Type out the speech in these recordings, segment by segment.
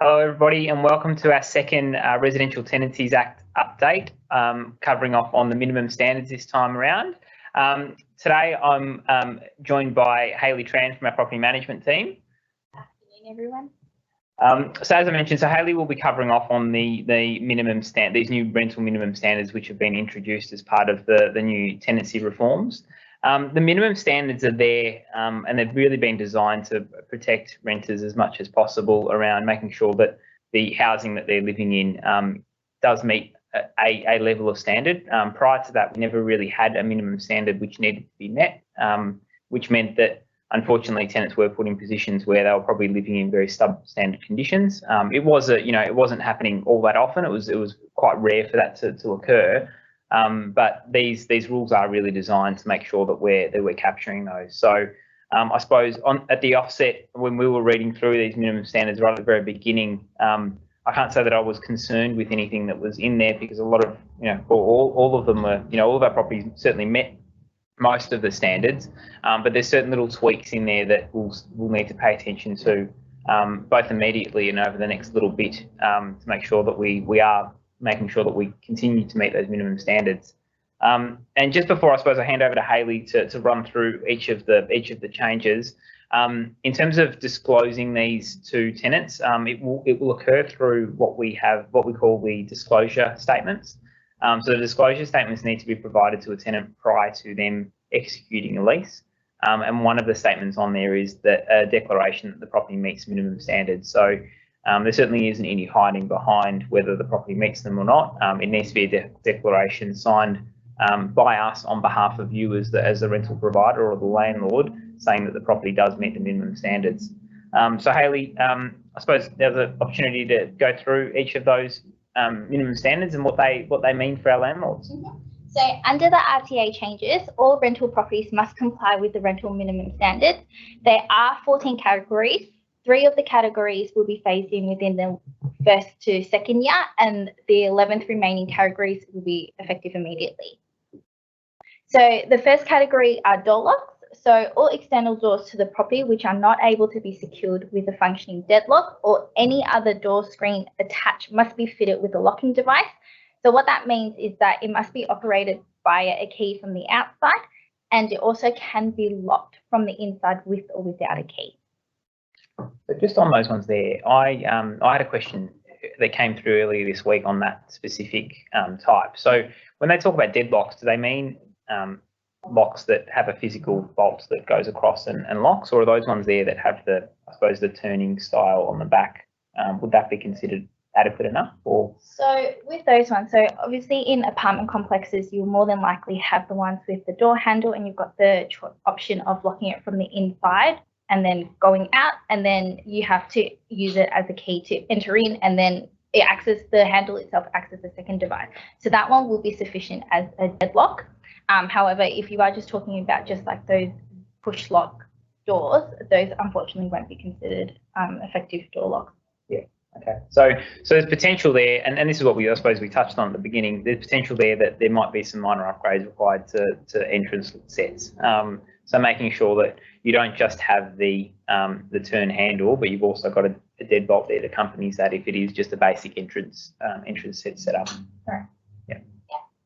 Hello everybody and welcome to our second Residential Tenancies Act update, covering off on the minimum standards this time around. Today I'm joined by Hayley Tran from our property management team. Good afternoon everyone. So as I mentioned, Hayley will be covering off on the minimum these new rental minimum standards which have been introduced as part of the new tenancy reforms. The minimum standards are there and they've really been designed to protect renters as much as possible around making sure that the housing that they're living in does meet a level of standard. Prior to that, we never really had a minimum standard which needed to be met, which meant that unfortunately tenants were put in positions where they were probably living in very substandard conditions. It wasn't happening all that often. It was quite rare for that to occur. But these rules are really designed to make sure that we're capturing those. So I suppose at the offset, when we were reading through these minimum standards right at the very beginning, I can't say that I was concerned with anything that was in there because a lot of, all of them were, all of our properties certainly met most of the standards, but there's certain little tweaks in there that we'll need to pay attention to both immediately and over the next little bit to make sure that we are making sure that we continue to meet those minimum standards. And just before I suppose I hand over to Hayley to run through each of the changes, in terms of disclosing these to tenants, it will occur through what we call the disclosure statements. So the disclosure statements need to be provided to a tenant prior to them executing a lease. And one of the statements on there is that a declaration that the property meets minimum standards. So there certainly isn't any hiding behind whether the property meets them or not. It needs to be a declaration signed by us on behalf of you as the rental provider or the landlord, saying that the property does meet the minimum standards. So Hayley, I suppose there's an opportunity to go through each of those minimum standards and what they mean for our landlords. So under the RTA changes, all rental properties must comply with the rental minimum standards. There are 14 categories. 3 of the categories will be phased in within the first to second year, and the 11th remaining categories will be effective immediately. So the first category are door locks. So all external doors to the property which are not able to be secured with a functioning deadlock or any other door screen attached must be fitted with a locking device. So what that means is that it must be operated via a key from the outside, and it also can be locked from the inside with or without a key. So just on those ones there, I had a question that came through earlier this week on that specific type. So when they talk about deadlocks, do they mean locks that have a physical bolt that goes across and locks, or are those ones there that have the turning style on the back? Would that be considered adequate enough? Or so with those ones, so obviously in apartment complexes, you'll more than likely have the ones with the door handle, and you've got the option of locking it from the inside and then going out, and then you have to use it as a key to enter in, and then the handle itself acts as a second device. So that one will be sufficient as a deadlock. However, if you are just talking about just like those push lock doors, those unfortunately won't be considered effective door locks. Yeah. Okay. So there's potential there, and this is what I suppose we touched on at the beginning. There's potential there that there might be some minor upgrades required to entrance sets. So making sure that you don't just have the turn handle, but you've also got a deadbolt there that accompanies that if it is just a basic entrance set set up. Right. Yeah.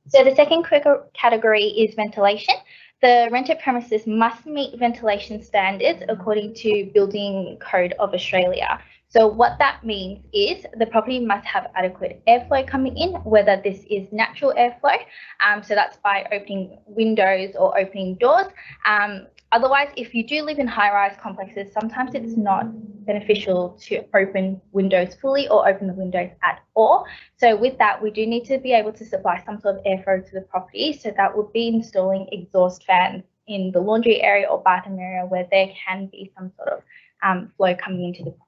So the second category is ventilation. The rented premises must meet ventilation standards according to Building Code of Australia. So what that means is the property must have adequate airflow coming in, whether this is natural airflow, so that's by opening windows or opening doors. Otherwise, if you do live in high-rise complexes, sometimes it's not beneficial to open windows fully or open the windows at all. So with that, we do need to be able to supply some sort of airflow to the property. So that would be installing exhaust fans in the laundry area or bathroom area where there can be some sort of flow coming into the property.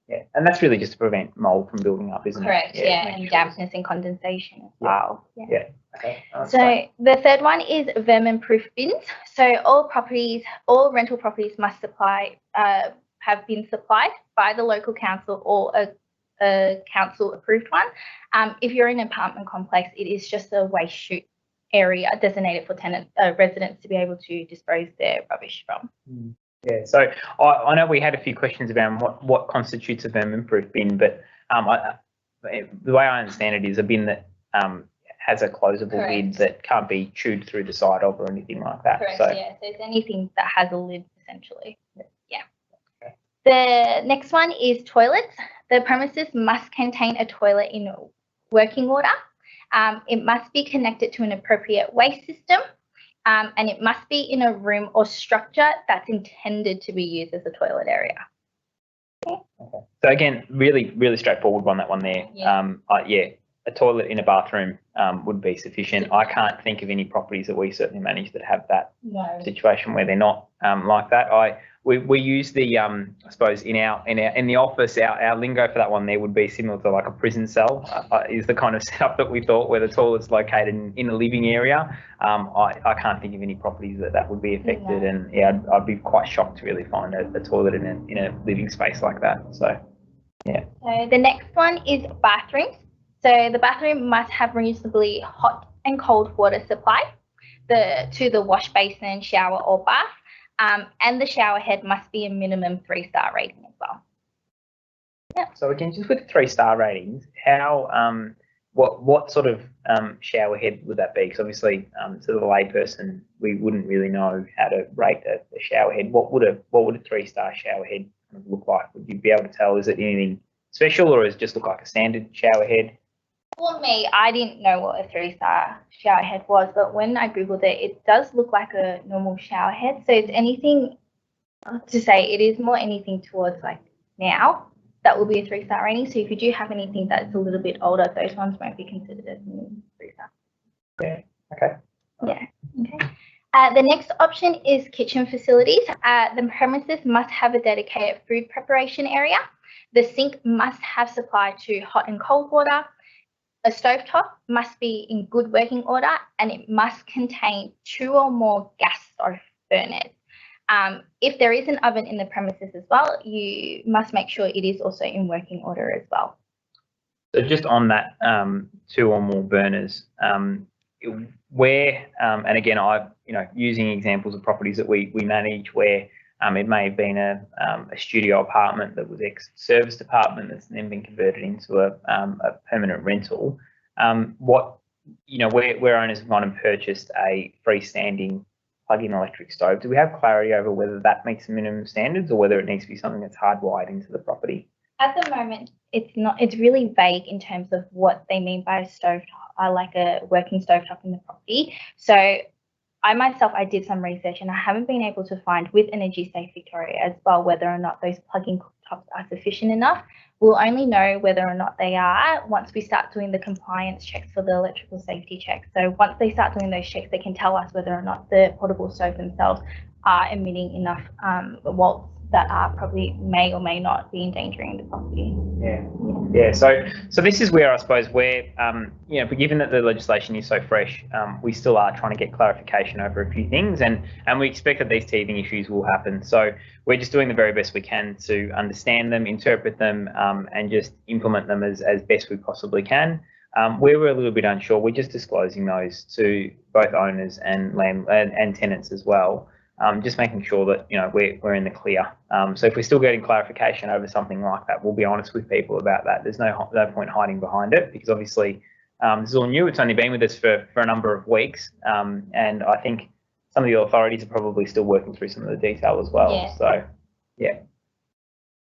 Yeah, and that's really just to prevent mold from building up, isn't Correct, it? yeah, and dampness and condensation as well. Yeah. Okay. So the third one is vermin-proof bins. So all rental properties must have been supplied by the local council or a council-approved one. If you're in an apartment complex, it is just a waste chute area designated for residents to be able to dispose their rubbish from. Yeah, so I know we had a few questions about what constitutes a vermin-proof bin, but the way I understand it is a bin that has a closable lid that can't be chewed through the side of or anything like that. Correct, So, yeah. So it's anything that has a lid, essentially. Yeah. Okay. The next one is toilets. The premises must contain a toilet in working order. It must be connected to an appropriate waste system. And it must be in a room or structure that's intended to be used as a toilet area. Okay. So again, really straightforward on that one there. Yeah. A toilet in a bathroom would be sufficient. I can't think of any properties that we certainly manage that have that situation where they're not like that. We use the I suppose in the office our lingo for that one there would be similar to like a prison cell is the kind of setup that we thought, where the toilet's located in a living area. I can't think of any properties that would be affected, and yeah, I'd be quite shocked to really find a toilet in a living space like that. So yeah. So the next one is bathrooms. So the bathroom must have reasonably hot and cold water supply to the wash basin, shower or bath. And the shower head must be a minimum 3-star rating as well. Yeah. So again, just with 3-star ratings, how what sort of shower head would that be? Because obviously, to the layperson, we wouldn't really know how to rate a shower head. What would a 3-star shower head kind of look like? Would you be able to tell? Is it anything special, or does it just look like a standard shower head? For me, I didn't know what a 3-star shower head was, but when I googled it, it does look like a normal shower head. So it's anything to say, it is more anything towards like now that will be a 3-star rating. So if you do have anything that's a little bit older, those ones won't be considered as 3-star. Yeah. Okay. Yeah. Okay. The next option is kitchen facilities. The premises must have a dedicated food preparation area. The sink must have supply to hot and cold water. A stovetop must be in good working order, and it must contain 2 or more gas stove burners. If there is an oven in the premises as well, you must make sure it is also in working order as well. So just on that, 2 or more burners, where and again, using examples of properties that we manage where it may have been a studio apartment that was ex-service department that's then been converted into a permanent rental. Where owners have gone and purchased a freestanding plug-in electric stove, do we have clarity over whether that meets the minimum standards or whether it needs to be something that's hardwired into the property? At the moment, it's not. It's really vague in terms of what they mean by a stovetop, like a working stovetop in the property. So I did some research, and I haven't been able to find with Energy Safe Victoria as well whether or not those plug-in cooktops are sufficient enough. We'll only know whether or not they are once we start doing the compliance checks for the electrical safety checks. So once they start doing those checks, they can tell us whether or not the portable stove themselves are emitting enough volts that probably may or may not be endangering the property. Yeah. So this is where I suppose but given that the legislation is so fresh, we still are trying to get clarification over a few things, and we expect that these teething issues will happen. So we're just doing the very best we can to understand them, interpret them, and just implement them as best we possibly can. Where we're a little bit unsure, we're just disclosing those to both owners and tenants as well. Just making sure that we're in the clear. So if we're still getting clarification over something like that, we'll be honest with people about that. There's no point hiding behind it, because obviously this is all new. It's only been with us for a number of weeks, and I think some of the authorities are probably still working through some of the detail as well. Yeah. So yeah.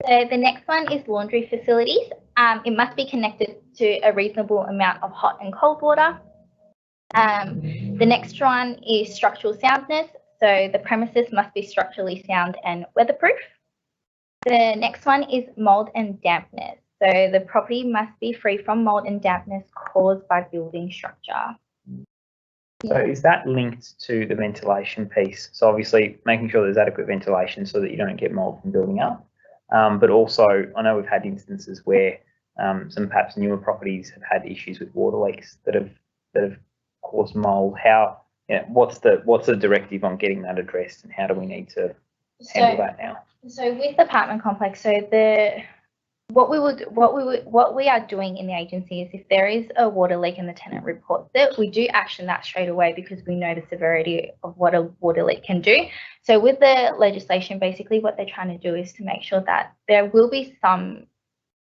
So the next one is laundry facilities. It must be connected to a reasonable amount of hot and cold water. The next one is structural soundness. So the premises must be structurally sound and weatherproof. The next one is mold and dampness. So the property must be free from mold and dampness caused by building structure. So is that linked to the ventilation piece? So obviously making sure there's adequate ventilation so that you don't get mold from building up. But also, I know we've had instances where some perhaps newer properties have had issues with water leaks that have caused mold. What's the directive on getting that addressed, and how do we need to handle that now? So with the apartment complex, so the what we are doing in the agency is if there is a water leak and the tenant reports it, we do action that straight away because we know the severity of what a water leak can do. So with the legislation, basically what they're trying to do is to make sure that there will be some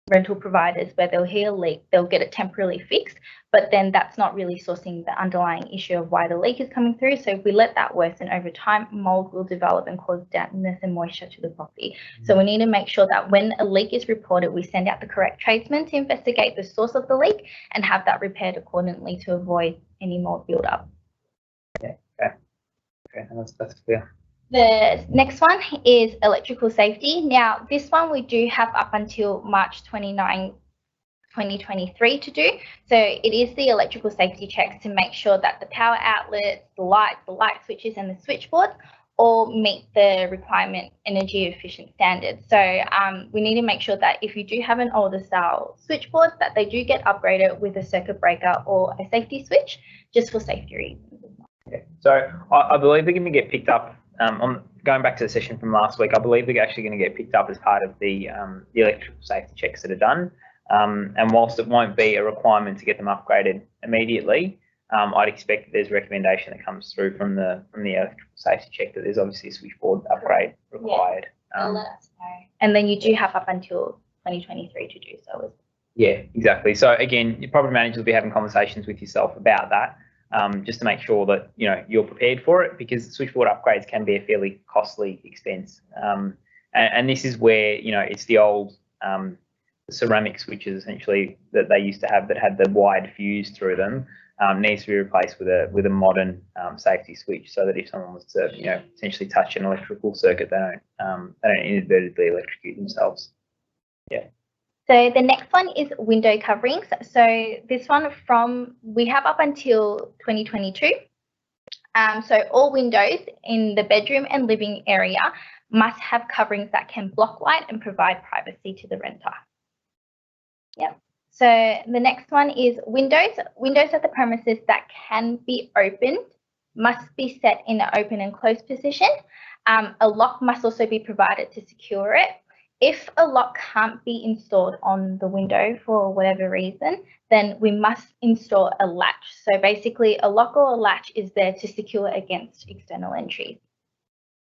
rental providers where they'll hear a leak, they'll get it temporarily fixed, but then that's not really sourcing the underlying issue of why the leak is coming through. So if we let that worsen over time, mold will develop and cause dampness and moisture to the property. So we need to make sure that when a leak is reported, we send out the correct tradesman to investigate the source of the leak and have that repaired accordingly to avoid any mold build-up. Okay, that's clear. The next one is electrical safety. Now, this one we do have up until March 29, 2023 to do. So it is the electrical safety checks to make sure that the power outlets, the light switches and the switchboards all meet the requirement energy efficient standards. So we need to make sure that if you do have an older style switchboard, that they do get upgraded with a circuit breaker or a safety switch, just for safety reasons. Yeah. So I believe they're going to get picked up. On going back to the session from last week, I believe they're actually going to get picked up as part of the electrical safety checks that are done. And whilst it won't be a requirement to get them upgraded immediately, I'd expect that there's a recommendation that comes through from the electrical safety check that there's obviously a switchboard upgrade required. Yeah, let us know. And then you do have up until 2023 to do so. Yeah, exactly. So again, your property manager will be having conversations with yourself about that. Just to make sure that you're prepared for it, because switchboard upgrades can be a fairly costly expense. And this is where it's the old ceramic switches essentially that they used to have that had the wide fuse through them, needs to be replaced with a modern safety switch, so that if someone was to essentially touch an electrical circuit, they don't inadvertently electrocute themselves. Yeah. So the next one is window coverings. So this one we have up until 2022. So all windows in the bedroom and living area must have coverings that can block light and provide privacy to the renter. Yep. So the next one is windows. Windows at the premises that can be opened must be set in an open and closed position. A lock must also be provided to secure it. If a lock can't be installed on the window for whatever reason, then we must install a latch. So basically a lock or a latch is there to secure against external entries.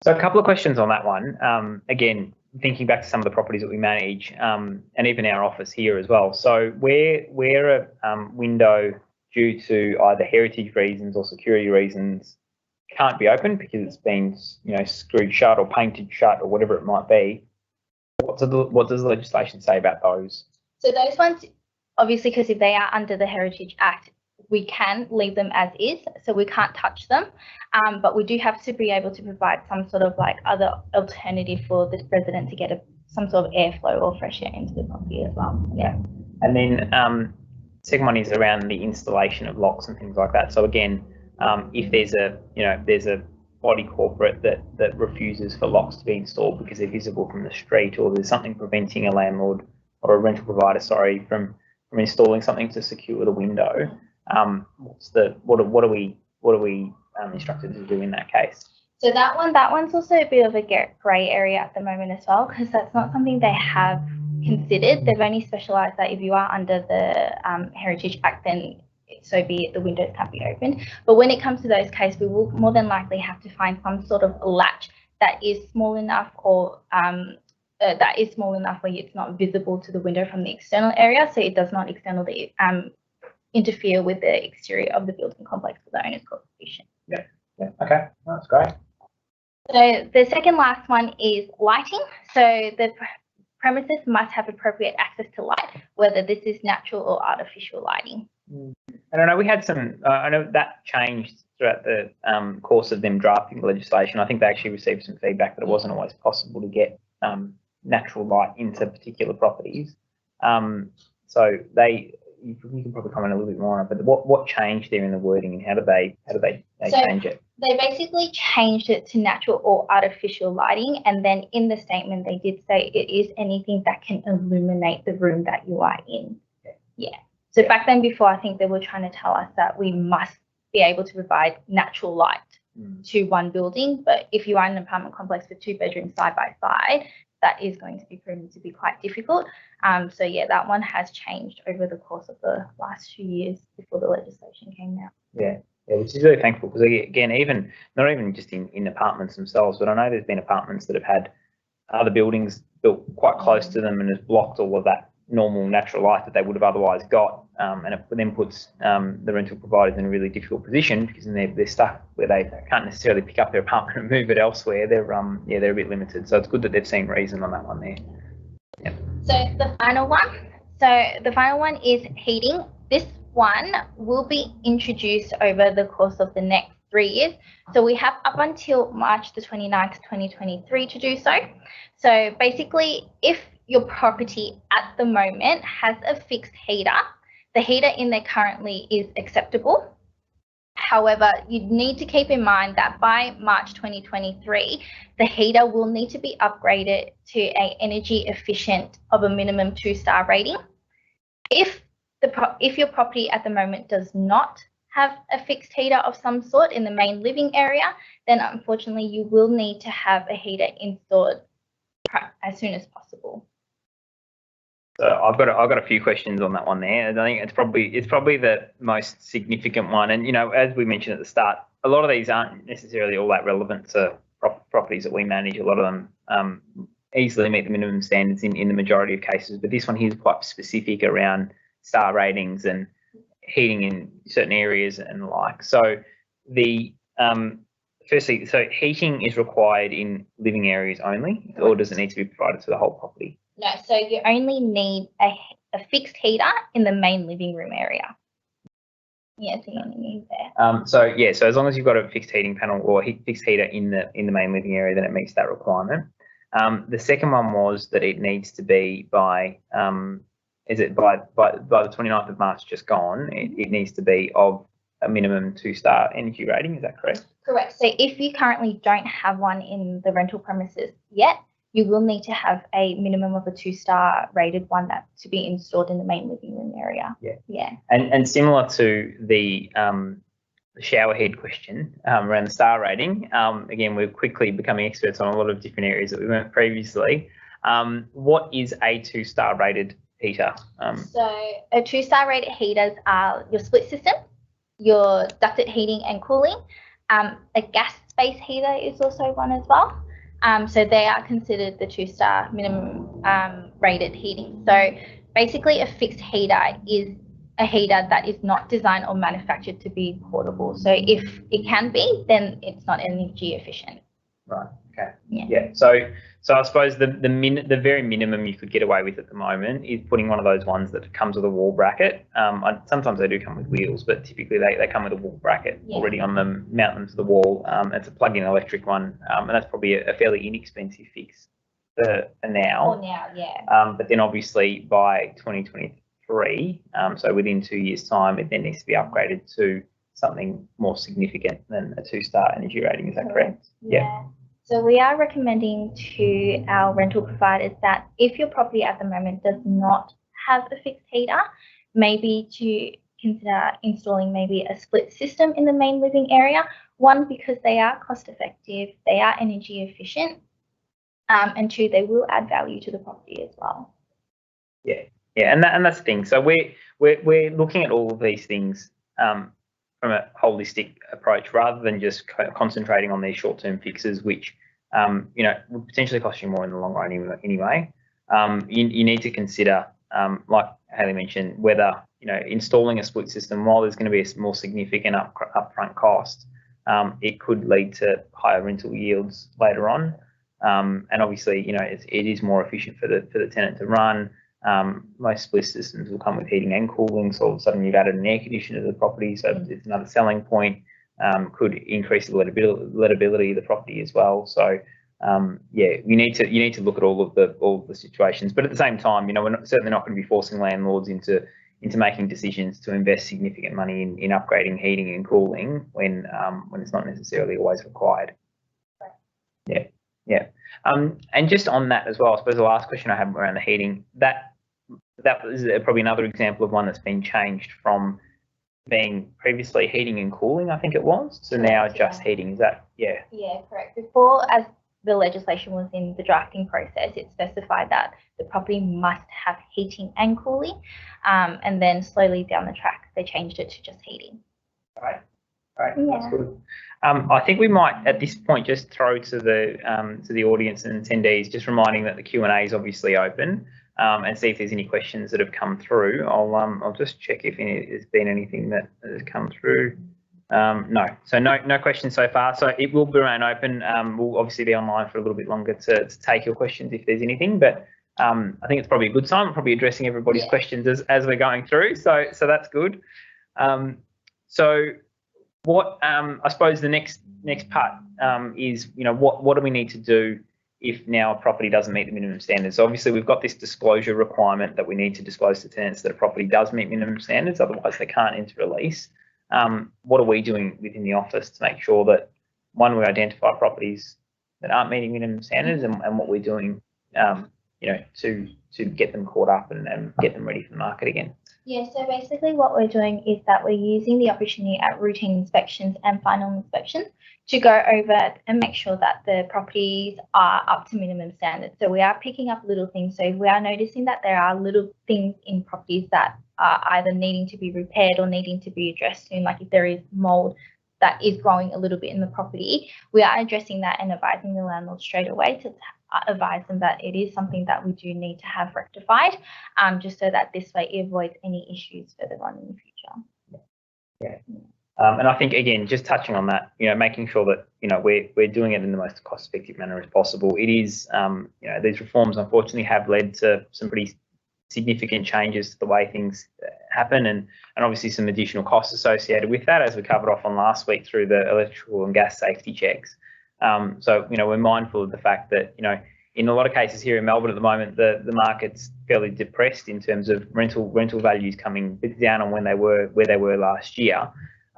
So a couple of questions on that one. Again, thinking back to some of the properties that we manage, and even our office here as well. So where a window due to either heritage reasons or security reasons can't be opened because it's been screwed shut or painted shut or whatever it might be, what does the legislation say about those? So those ones, obviously, because if they are under the Heritage Act, we can leave them as is, so we can't touch them. But we do have to be able to provide some sort of other alternative for the resident to get some sort of airflow or fresh air into the property as well. Yeah. And then second one is around the installation of locks and things like that. So again, if there's a body corporate that refuses for locks to be installed because they're visible from the street, or there's something preventing a landlord or a rental provider, from installing something to secure the window, what are we instructed to do in that case? So that one's also a bit of a grey area at the moment as well, because that's not something they have considered. They've only specialised that if you are under the Heritage Act, then so be it, the windows can't be opened. But when it comes to those cases, we will more than likely have to find some sort of latch that is small enough, or that is small enough where it's not visible to the window from the external area, so it does not externally interfere with the exterior of the building complex for the owner's corporation. Yeah. Okay, that's great. So the second last one is lighting. So the premises must have appropriate access to light, whether this is natural or artificial lighting. And I know we had I know that changed throughout the course of them drafting the legislation. I think they actually received some feedback that it wasn't always possible to get natural light into particular properties. So you can probably comment a little bit more on it, but what changed there in the wording, and how did they change it? They basically changed it to natural or artificial lighting, and then in the statement they did say it is anything that can illuminate the room that you are in. Yeah. So back then, before, I think they were trying to tell us that we must be able to provide natural light to one building, but if you are in an apartment complex with 2 bedrooms side by side, that is going to be proven to be quite difficult. So yeah, that one has changed over the course of the last few years before the legislation came out. Yeah, which is really thankful, because again, even not even just in apartments themselves, but I know there's been apartments that have had other buildings built quite close to them and has blocked all of that normal natural light that they would have otherwise got, and it then puts the rental providers in a really difficult position, because then they're stuck where they can't necessarily pick up their apartment and move it elsewhere. They're a bit limited. So it's good that they've seen reason on that one there. Yep. So the final one is heating. This one will be introduced over the course of the next 3 years. So we have up until March the 29th, 2023 to do so. So basically, if your property at the moment has a fixed heater, the heater in there currently is acceptable. However, you need to keep in mind that by March 2023, the heater will need to be upgraded to an energy efficient of a minimum 2-star rating. If your property at the moment does not have a fixed heater of some sort in the main living area, then unfortunately you will need to have a heater installed as soon as possible. So I've got a few questions on that one there. And I think it's probably the most significant one. And as we mentioned at the start, a lot of these aren't necessarily all that relevant to properties that we manage. A lot of them easily meet the minimum standards in the majority of cases, but this one here is quite specific around star ratings and heating in certain areas and the like. So firstly, heating is required in living areas only, or does it need to be provided to the whole property? No, so you only need a fixed heater in the main living room area. Yeah, so you only need there. So as long as you've got a fixed heating panel or fixed heater in the main living area, then it meets that requirement. The second one was that it needs to be by by the 29th of March just gone, it needs to be of a minimum 2-star energy rating. Is that correct? Correct. So if you currently don't have one in the rental premises yet, you will need to have a minimum of a 2-star rated one that to be installed in the main living room area. Yeah. And similar to the shower head question around the star rating, again, we're quickly becoming experts on a lot of different areas that we weren't previously. What is a 2-star rated heater? So a 2-star rated heaters are your split system, your ducted heating and cooling. A gas space heater is also one as well. So they are considered the 2-star minimum rated heating. So basically a fixed heater is a heater that is not designed or manufactured to be portable. So if it can be, then it's not energy efficient. Right. Okay. Yeah. So I suppose the very minimum you could get away with at the moment is putting one of those ones that comes with a wall bracket. Sometimes they do come with wheels, but typically they come with a wall bracket already on them, mount them to the wall. It's a plug-in electric one, and that's probably a fairly inexpensive fix for now. For now, yeah. But then obviously by 2023, so within 2 years' time, it then needs to be upgraded to something more significant than a 2-star energy rating. Is that correct? Yeah. So we are recommending to our rental providers that if your property at the moment does not have a fixed heater, maybe to consider installing maybe a split system in the main living area. One, because they are cost effective, they are energy efficient, and two, they will add value to the property as well. Yeah, and that's the thing. So we're looking at all of these things from a holistic approach, rather than just concentrating on these short-term fixes, which would potentially cost you more in the long run anyway. You need to consider, like Hayley mentioned, whether installing a split system, while there's going to be a more significant upfront cost, it could lead to higher rental yields later on. And obviously, it is more efficient for the tenant to run. Most split systems will come with heating and cooling, so all of a sudden you've added an air conditioner to the property, so it's another selling point. Could increase the lettability of the property as well. So you need to look at all of the situations, but at the same time, we're certainly not going to be forcing landlords into making decisions to invest significant money in upgrading heating and cooling when it's not necessarily always required. Yeah. And just on that as well, I suppose the last question I have around the heating, that was probably another example of one that's been changed from being previously heating and cooling, I think it was, so now just heating. Is that? Yeah, correct. Before, as the legislation was in the drafting process, it specified that the property must have heating and cooling, and then slowly down the track they changed it to just heating. Right. Right. Yeah. That's good. I think we might at this point just throw to the audience and attendees, just reminding that the Q&A is obviously open, and see if there's any questions that have come through. I'll just check if there's been anything that has come through. No, so no questions so far. So it will remain open. We'll obviously be online for a little bit longer to take your questions if there's anything, but I think it's probably a good sign. We're probably addressing everybody's questions as we're going through. So that's good. So what I suppose the next part is, what do we need to do if now a property doesn't meet the minimum standards? So obviously we've got this disclosure requirement that we need to disclose to tenants that a property does meet minimum standards, otherwise they can't enter a lease. What are we doing within the office to make sure that, one, we identify properties that aren't meeting minimum standards, and what we're doing, to get them caught up and get them ready for the market again? Yeah, so basically what we're doing is that we're using the opportunity at routine inspections and final inspections to go over and make sure that the properties are up to minimum standards. So we are picking up little things. So if we are noticing that there are little things in properties that are either needing to be repaired or needing to be addressed soon, like if there is mold that is growing a little bit in the property, we are addressing that and advising the landlord straight away to advise them that it is something that we do need to have rectified, just so that this way it avoids any issues further on in the future. Yeah. And I think, again, just touching on that, making sure that, we're doing it in the most cost-effective manner as possible. It is, these reforms unfortunately have led to some pretty significant changes to the way things happen, and obviously some additional costs associated with that, as we covered off on last week through the electrical and gas safety checks. So, we're mindful of the fact that, in a lot of cases here in Melbourne at the moment, the market's fairly depressed in terms of rental values coming down on where they were last year.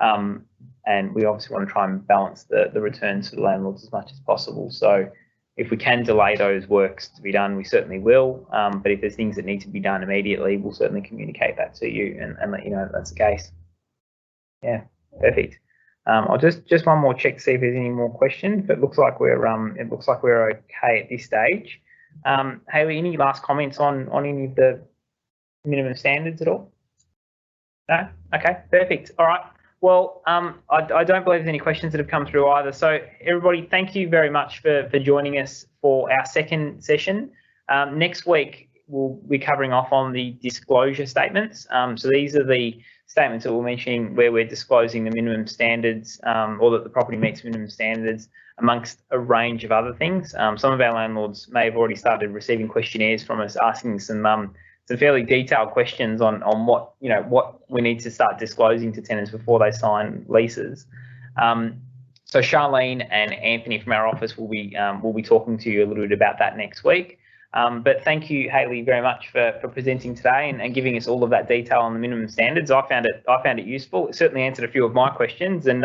And we obviously want to try and balance the returns to the landlords as much as possible. So if we can delay those works to be done, we certainly will. But if there's things that need to be done immediately, we'll certainly communicate that to you and let you know that that's the case. Yeah, perfect. I'll just one more check to see if there's any more questions. But it looks like we're okay at this stage. Hayley, any last comments on any of the minimum standards at all? No? Okay, perfect. All right. Well, I don't believe there's any questions that have come through either. So everybody, thank you very much for joining us for our second session. Next week, we'll be covering off on the disclosure statements. So these are the statements that we're mentioning where we're disclosing the minimum standards, or that the property meets minimum standards, amongst a range of other things. Some of our landlords may have already started receiving questionnaires from us asking some fairly detailed questions on what we need to start disclosing to tenants before they sign leases. So Charlene and Anthony from our office will be talking to you a little bit about that next week. But thank you, Hayley, very much for presenting today and giving us all of that detail on the minimum standards. I found it useful. It certainly answered a few of my questions, and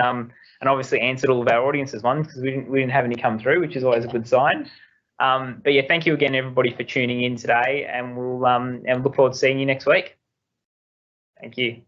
obviously answered all of our audience's ones, because we didn't have any come through, which is always a good sign. But yeah, thank you again, everybody, for tuning in today, and we'll look forward to seeing you next week. Thank you.